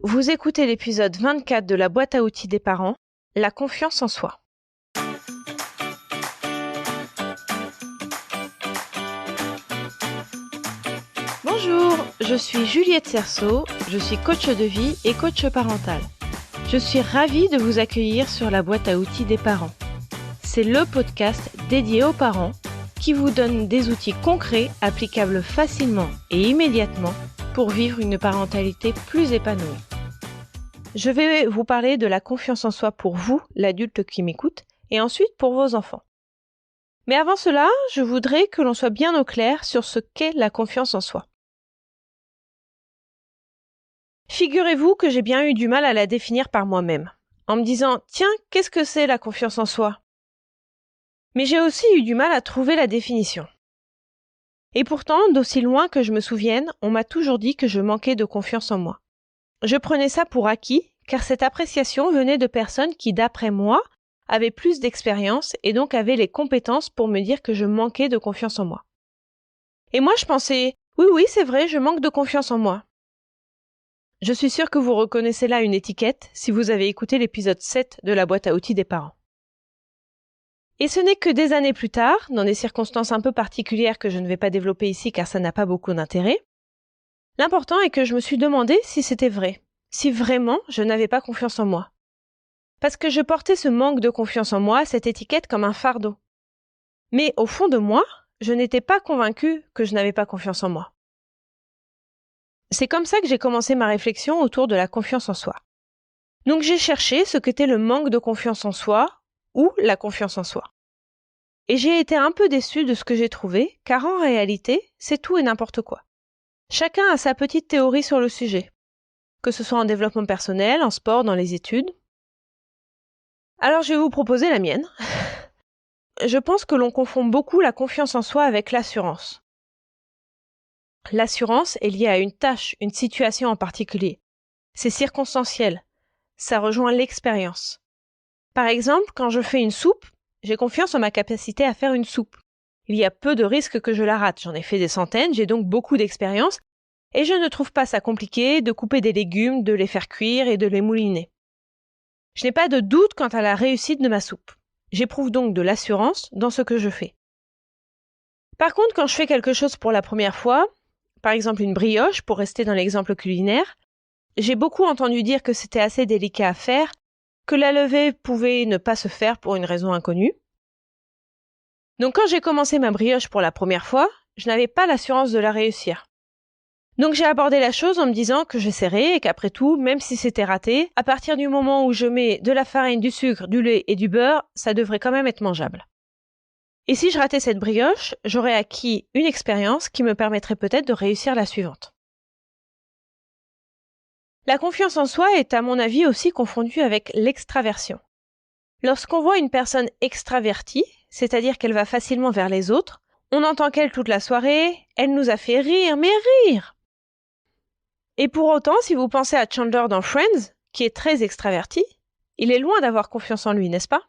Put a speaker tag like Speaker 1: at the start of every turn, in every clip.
Speaker 1: Vous écoutez l'épisode 24 de la boîte à outils des parents, la confiance en soi. Bonjour, je suis Juliette Cerceau, je suis coach de vie et coach parental. Je suis ravie de vous accueillir sur la boîte à outils des parents. C'est le podcast dédié aux parents qui vous donne des outils concrets applicables facilement et immédiatement pour vivre une parentalité plus épanouie. Je vais vous parler de la confiance en soi pour vous, l'adulte qui m'écoute, et ensuite pour vos enfants. Mais avant cela, je voudrais que l'on soit bien au clair sur ce qu'est la confiance en soi. Figurez-vous que j'ai bien eu du mal à la définir par moi-même, en me disant « Tiens, qu'est-ce que c'est la confiance en soi ?» Mais j'ai aussi eu du mal à trouver la définition. Et pourtant, d'aussi loin que je me souvienne, on m'a toujours dit que je manquais de confiance en moi. Je prenais ça pour acquis, car cette appréciation venait de personnes qui, d'après moi, avaient plus d'expérience et donc avaient les compétences pour me dire que je manquais de confiance en moi. Et moi, je pensais « Oui, c'est vrai, je manque de confiance en moi ». Je suis sûre que vous reconnaissez là une étiquette si vous avez écouté l'épisode 7 de la boîte à outils des parents. Et ce n'est que des années plus tard, dans des circonstances un peu particulières que je ne vais pas développer ici car ça n'a pas beaucoup d'intérêt, l'important est que je me suis demandé si c'était vrai, si vraiment je n'avais pas confiance en moi. Parce que je portais ce manque de confiance en moi, cette étiquette comme un fardeau. Mais au fond de moi, je n'étais pas convaincue que je n'avais pas confiance en moi. C'est comme ça que j'ai commencé ma réflexion autour de la confiance en soi. Donc j'ai cherché ce qu'était le manque de confiance en soi ou la confiance en soi. Et j'ai été un peu déçue de ce que j'ai trouvé, car en réalité, c'est tout et n'importe quoi. Chacun a sa petite théorie sur le sujet, que ce soit en développement personnel, en sport, dans les études. Alors je vais vous proposer la mienne. Je pense que l'on confond beaucoup la confiance en soi avec l'assurance. L'assurance est liée à une tâche, une situation en particulier. C'est circonstanciel. Ça rejoint l'expérience. Par exemple, quand je fais une soupe, j'ai confiance en ma capacité à faire une soupe. Il y a peu de risques que je la rate. J'en ai fait des centaines, j'ai donc beaucoup d'expérience et je ne trouve pas ça compliqué de couper des légumes, de les faire cuire et de les mouliner. Je n'ai pas de doute quant à la réussite de ma soupe. J'éprouve donc de l'assurance dans ce que je fais. Par contre, quand je fais quelque chose pour la première fois, par exemple une brioche, pour rester dans l'exemple culinaire, j'ai beaucoup entendu dire que c'était assez délicat à faire, que la levée pouvait ne pas se faire pour une raison inconnue. Donc quand j'ai commencé ma brioche pour la première fois, je n'avais pas l'assurance de la réussir. Donc j'ai abordé la chose en me disant que j'essaierais et qu'après tout, même si c'était raté, à partir du moment où je mets de la farine, du sucre, du lait et du beurre, ça devrait quand même être mangeable. Et si je ratais cette brioche, j'aurais acquis une expérience qui me permettrait peut-être de réussir la suivante. La confiance en soi est à mon avis aussi confondue avec l'extraversion. Lorsqu'on voit une personne extravertie, c'est-à-dire qu'elle va facilement vers les autres, on entend qu'elle toute la soirée, elle nous a fait rire, mais rire! Et pour autant, si vous pensez à Chandler dans Friends, qui est très extraverti, il est loin d'avoir confiance en lui, n'est-ce pas?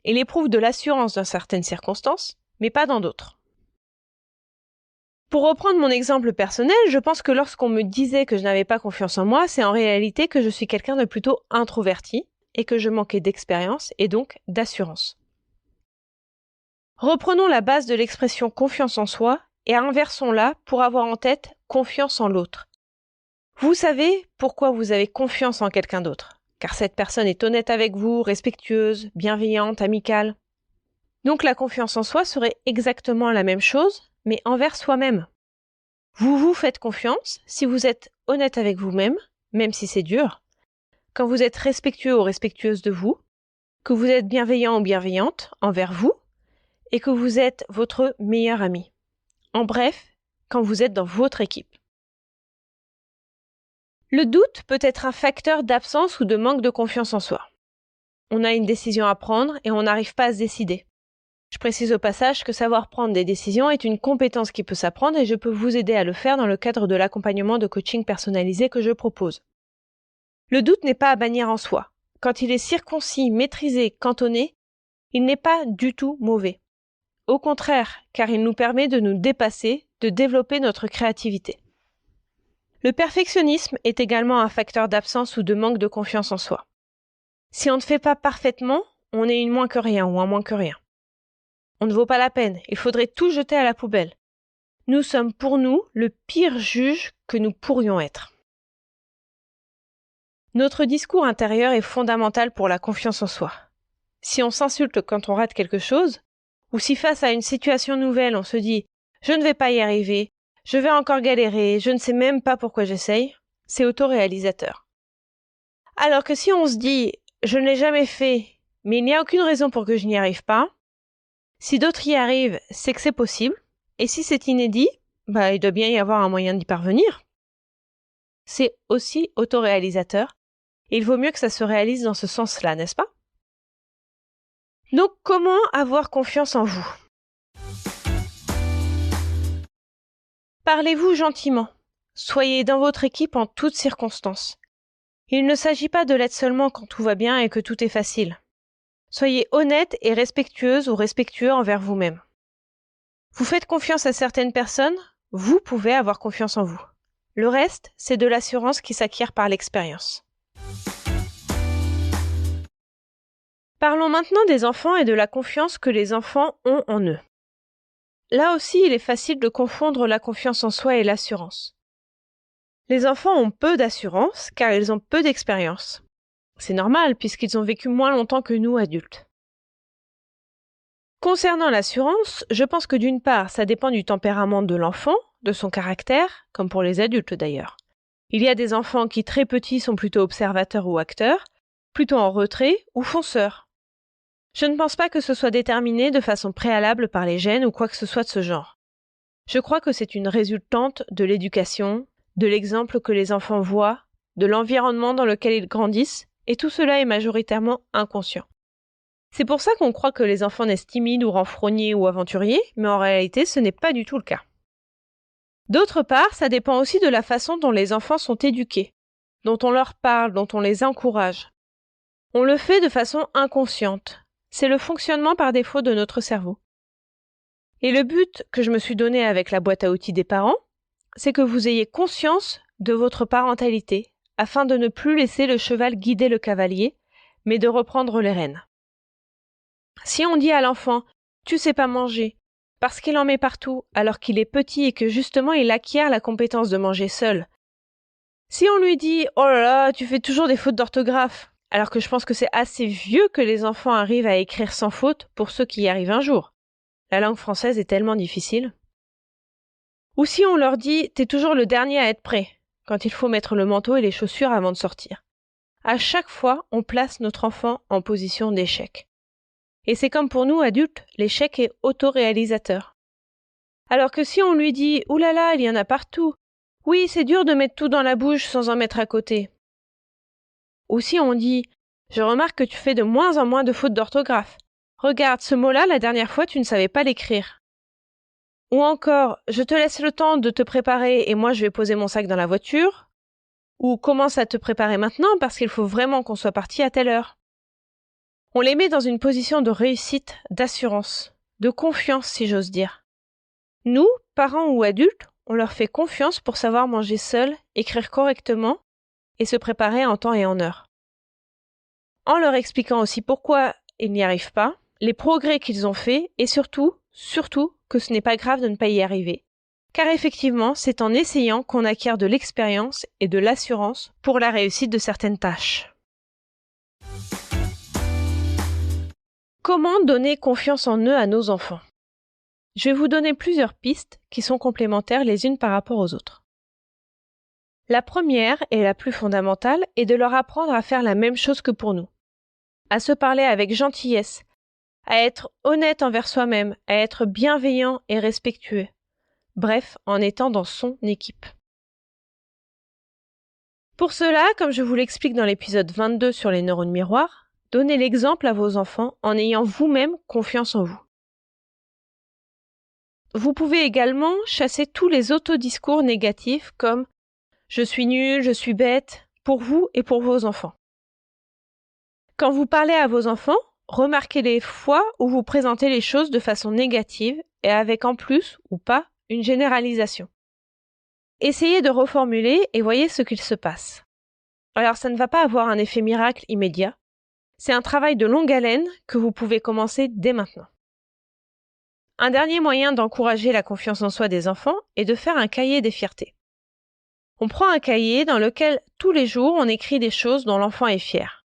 Speaker 1: Il éprouve de l'assurance dans certaines circonstances, mais pas dans d'autres. Pour reprendre mon exemple personnel, je pense que lorsqu'on me disait que je n'avais pas confiance en moi, c'est en réalité que je suis quelqu'un de plutôt introverti et que je manquais d'expérience et donc d'assurance. Reprenons la base de l'expression confiance en soi et inversons-la pour avoir en tête confiance en l'autre. Vous savez pourquoi vous avez confiance en quelqu'un d'autre, car cette personne est honnête avec vous, respectueuse, bienveillante, amicale. Donc la confiance en soi serait exactement la même chose, mais envers soi-même. Vous vous faites confiance si vous êtes honnête avec vous-même, même si c'est dur, quand vous êtes respectueux ou respectueuse de vous, que vous êtes bienveillant ou bienveillante envers vous, et que vous êtes votre meilleur ami. En bref, quand vous êtes dans votre équipe. Le doute peut être un facteur d'absence ou de manque de confiance en soi. On a une décision à prendre et on n'arrive pas à se décider. Je précise au passage que savoir prendre des décisions est une compétence qui peut s'apprendre et je peux vous aider à le faire dans le cadre de l'accompagnement de coaching personnalisé que je propose. Le doute n'est pas à bannir en soi. Quand il est circoncis, maîtrisé, cantonné, il n'est pas du tout mauvais. Au contraire, car il nous permet de nous dépasser, de développer notre créativité. Le perfectionnisme est également un facteur d'absence ou de manque de confiance en soi. Si on ne fait pas parfaitement, on est une moins que rien ou un moins que rien. On ne vaut pas la peine, il faudrait tout jeter à la poubelle. Nous sommes pour nous le pire juge que nous pourrions être. Notre discours intérieur est fondamental pour la confiance en soi. Si on s'insulte quand on rate quelque chose, ou si face à une situation nouvelle on se dit « je ne vais pas y arriver »,« je vais encore galérer »,« je ne sais même pas pourquoi j'essaye », c'est autoréalisateur. Alors que si on se dit « je ne l'ai jamais fait, mais il n'y a aucune raison pour que je n'y arrive pas », si d'autres y arrivent, c'est que c'est possible, et si c'est inédit, il doit bien y avoir un moyen d'y parvenir. C'est aussi autoréalisateur, et il vaut mieux que ça se réalise dans ce sens-là, n'est-ce pas? Donc, comment avoir confiance en vous? Parlez-vous gentiment. Soyez dans votre équipe en toutes circonstances. Il ne s'agit pas de l'être seulement quand tout va bien et que tout est facile. Soyez honnête et respectueuse ou respectueux envers vous-même. Vous faites confiance à certaines personnes, vous pouvez avoir confiance en vous. Le reste, c'est de l'assurance qui s'acquiert par l'expérience. Parlons maintenant des enfants et de la confiance que les enfants ont en eux. Là aussi, il est facile de confondre la confiance en soi et l'assurance. Les enfants ont peu d'assurance car ils ont peu d'expérience. C'est normal puisqu'ils ont vécu moins longtemps que nous adultes. Concernant l'assurance, je pense que d'une part, ça dépend du tempérament de l'enfant, de son caractère, comme pour les adultes d'ailleurs. Il y a des enfants qui très petits sont plutôt observateurs ou acteurs, plutôt en retrait ou fonceurs. Je ne pense pas que ce soit déterminé de façon préalable par les gènes ou quoi que ce soit de ce genre. Je crois que c'est une résultante de l'éducation, de l'exemple que les enfants voient, de l'environnement dans lequel ils grandissent, et tout cela est majoritairement inconscient. C'est pour ça qu'on croit que les enfants naissent timides ou renfrognés ou aventuriers, mais en réalité ce n'est pas du tout le cas. D'autre part, ça dépend aussi de la façon dont les enfants sont éduqués, dont on leur parle, dont on les encourage. On le fait de façon inconsciente. C'est le fonctionnement par défaut de notre cerveau. Et le but que je me suis donné avec la boîte à outils des parents, c'est que vous ayez conscience de votre parentalité, afin de ne plus laisser le cheval guider le cavalier, mais de reprendre les rênes. Si on dit à l'enfant « tu sais pas manger », parce qu'il en met partout alors qu'il est petit et que justement il acquiert la compétence de manger seul. Si on lui dit « oh là là, tu fais toujours des fautes d'orthographe », alors que je pense que c'est assez vieux que les enfants arrivent à écrire sans faute pour ceux qui y arrivent un jour. La langue française est tellement difficile. Ou si on leur dit « t'es toujours le dernier à être prêt », quand il faut mettre le manteau et les chaussures avant de sortir. À chaque fois, on place notre enfant en position d'échec. Et c'est comme pour nous adultes, l'échec est autoréalisateur. Alors que si on lui dit « oulala, il y en a partout », oui, c'est dur de mettre tout dans la bouche sans en mettre à côté. Ou si on dit « je remarque que tu fais de moins en moins de fautes d'orthographe. Regarde, ce mot-là, la dernière fois, tu ne savais pas l'écrire. » Ou encore « je te laisse le temps de te préparer et moi je vais poser mon sac dans la voiture. » Ou « commence à te préparer maintenant parce qu'il faut vraiment qu'on soit parti à telle heure. » On les met dans une position de réussite, d'assurance, de confiance si j'ose dire. Nous, parents ou adultes, on leur fait confiance pour savoir manger seul, écrire correctement et se préparer en temps et en heure. En leur expliquant aussi pourquoi ils n'y arrivent pas, les progrès qu'ils ont faits et surtout que ce n'est pas grave de ne pas y arriver. Car effectivement, c'est en essayant qu'on acquiert de l'expérience et de l'assurance pour la réussite de certaines tâches. Comment donner confiance en eux à nos enfants? Je vais vous donner plusieurs pistes qui sont complémentaires les unes par rapport aux autres. La première et la plus fondamentale est de leur apprendre à faire la même chose que pour nous. À se parler avec gentillesse, à être honnête envers soi-même, à être bienveillant et respectueux. Bref, en étant dans son équipe. Pour cela, comme je vous l'explique dans l'épisode 22 sur les neurones miroirs, donnez l'exemple à vos enfants en ayant vous-même confiance en vous. Vous pouvez également chasser tous les autodiscours négatifs comme « je suis nul, je suis bête » pour vous et pour vos enfants. Quand vous parlez à vos enfants, remarquez les fois où vous présentez les choses de façon négative et avec en plus, ou pas, une généralisation. Essayez de reformuler et voyez ce qu'il se passe. Alors ça ne va pas avoir un effet miracle immédiat. C'est un travail de longue haleine que vous pouvez commencer dès maintenant. Un dernier moyen d'encourager la confiance en soi des enfants est de faire un cahier des fiertés. On prend un cahier dans lequel tous les jours on écrit des choses dont l'enfant est fier.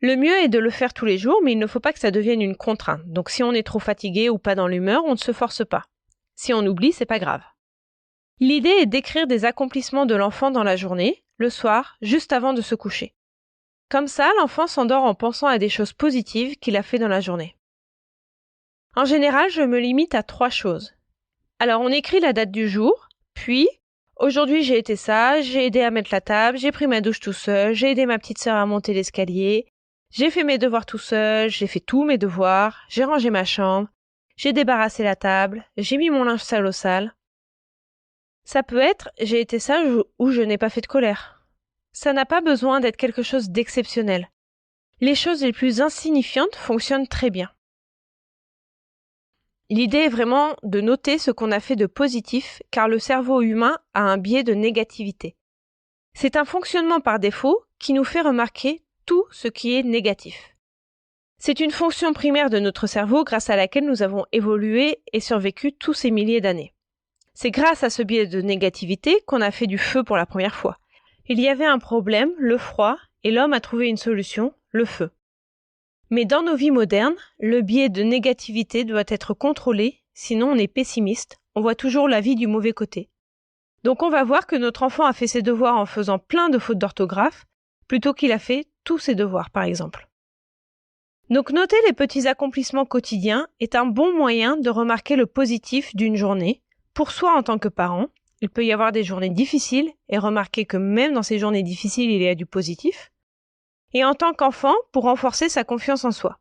Speaker 1: Le mieux est de le faire tous les jours, mais il ne faut pas que ça devienne une contrainte. Donc si on est trop fatigué ou pas dans l'humeur, on ne se force pas. Si on oublie, c'est pas grave. L'idée est d'écrire des accomplissements de l'enfant dans la journée, le soir, juste avant de se coucher. Comme ça, l'enfant s'endort en pensant à des choses positives qu'il a fait dans la journée. En général, je me limite à 3 choses. Alors on écrit la date du jour, puis aujourd'hui j'ai été sage, j'ai aidé à mettre la table, j'ai pris ma douche tout seul, j'ai aidé ma petite sœur à monter l'escalier, j'ai fait mes devoirs tout seul, j'ai fait tous mes devoirs, j'ai rangé ma chambre, j'ai débarrassé la table, j'ai mis mon linge sale au sale. Ça peut être j'ai été sage ou je n'ai pas fait de colère. Ça n'a pas besoin d'être quelque chose d'exceptionnel. Les choses les plus insignifiantes fonctionnent très bien. L'idée est vraiment de noter ce qu'on a fait de positif, car le cerveau humain a un biais de négativité. C'est un fonctionnement par défaut qui nous fait remarquer tout ce qui est négatif. C'est une fonction primaire de notre cerveau grâce à laquelle nous avons évolué et survécu tous ces milliers d'années. C'est grâce à ce biais de négativité qu'on a fait du feu pour la première fois. Il y avait un problème, le froid, et l'homme a trouvé une solution, le feu. Mais dans nos vies modernes, le biais de négativité doit être contrôlé, sinon on est pessimiste, on voit toujours la vie du mauvais côté. Donc on va voir que notre enfant a fait ses devoirs en faisant plein de fautes d'orthographe, plutôt qu'il a fait tous ses devoirs par exemple. Donc noter les petits accomplissements quotidiens est un bon moyen de remarquer le positif d'une journée, pour soi en tant que parent. Il peut y avoir des journées difficiles et remarquer que même dans ces journées difficiles il y a du positif. Et en tant qu'enfant, pour renforcer sa confiance en soi.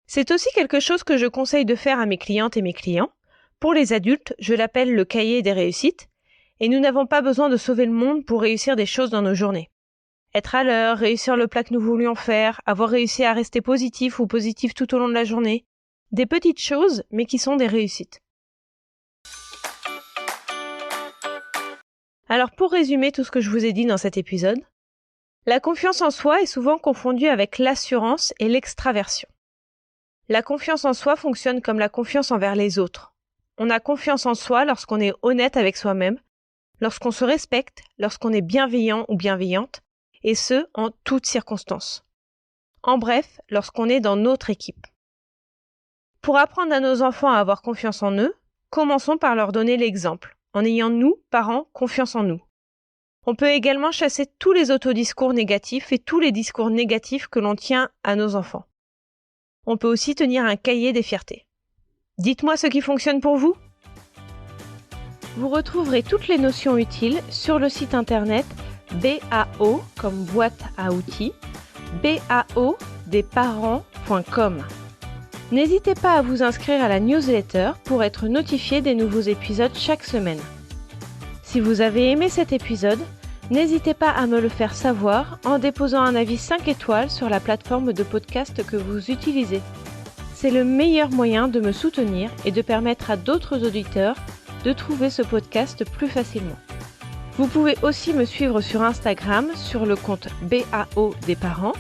Speaker 1: C'est aussi quelque chose que je conseille de faire à mes clientes et mes clients. Pour les adultes, je l'appelle le cahier des réussites, et nous n'avons pas besoin de sauver le monde pour réussir des choses dans nos journées. Être à l'heure, réussir le plat que nous voulions faire, avoir réussi à rester positif ou positif tout au long de la journée. Des petites choses, mais qui sont des réussites. Alors pour résumer tout ce que je vous ai dit dans cet épisode, la confiance en soi est souvent confondue avec l'assurance et l'extraversion. La confiance en soi fonctionne comme la confiance envers les autres. On a confiance en soi lorsqu'on est honnête avec soi-même, lorsqu'on se respecte, lorsqu'on est bienveillant ou bienveillante, et ce, en toutes circonstances. En bref, lorsqu'on est dans notre équipe. Pour apprendre à nos enfants à avoir confiance en eux, commençons par leur donner l'exemple, en ayant nous, parents, confiance en nous. On peut également chasser tous les autodiscours négatifs et tous les discours négatifs que l'on tient à nos enfants. On peut aussi tenir un cahier des fiertés. Dites-moi ce qui fonctionne pour vous. Vous retrouverez toutes les notions utiles sur le site internet BAO comme boîte à outils, baodesparents.com. N'hésitez pas à vous inscrire à la newsletter pour être notifié des nouveaux épisodes chaque semaine. Si vous avez aimé cet épisode, n'hésitez pas à me le faire savoir en déposant un avis 5 étoiles sur la plateforme de podcast que vous utilisez. C'est le meilleur moyen de me soutenir et de permettre à d'autres auditeurs de trouver ce podcast plus facilement. Vous pouvez aussi me suivre sur Instagram sur le compte BAO des parents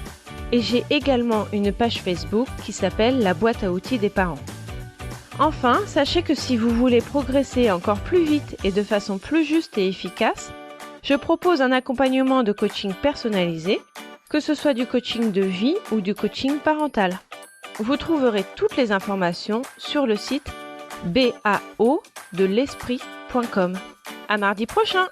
Speaker 1: et j'ai également une page Facebook qui s'appelle La boîte à outils des parents. Enfin, sachez que si vous voulez progresser encore plus vite et de façon plus juste et efficace, je propose un accompagnement de coaching personnalisé, que ce soit du coaching de vie ou du coaching parental. Vous trouverez toutes les informations sur le site baodelesprit.com. À mardi prochain!